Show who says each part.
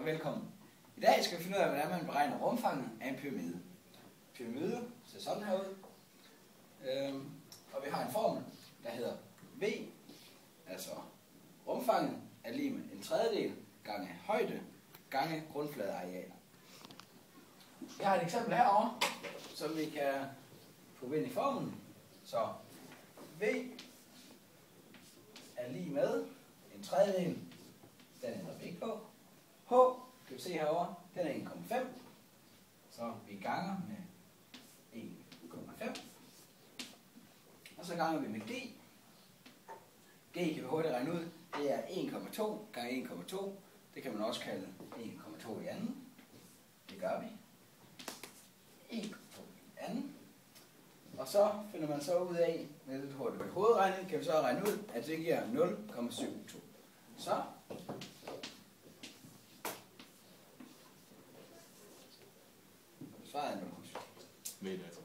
Speaker 1: og velkommen. I dag skal vi finde ud af, hvordan man beregner rumfanget af en pyramide. Pyramide ser sådan her ud. Og vi har en formel, der hedder V, altså rumfanget er lig med en tredjedel gange højde gange grundfladeareal. Jeg har et eksempel herovre, som vi kan putte ind i formlen. Så V er lig med en tredjedel, den ændrer vi ikke på. H, kan vi se herovre, den er 1,5, så vi ganger med 1,5. Og så ganger vi med G. G kan vi hurtigt regne ud, det er 1,2 gange 1,2. Det kan man også kalde 1,2 i anden. Det gør vi. 1,2 i anden. Og så finder man så ud af, med lidt hurtigt hovedregning, kan vi så regne ud, at det giver 0,72. Så svaret er 0,7.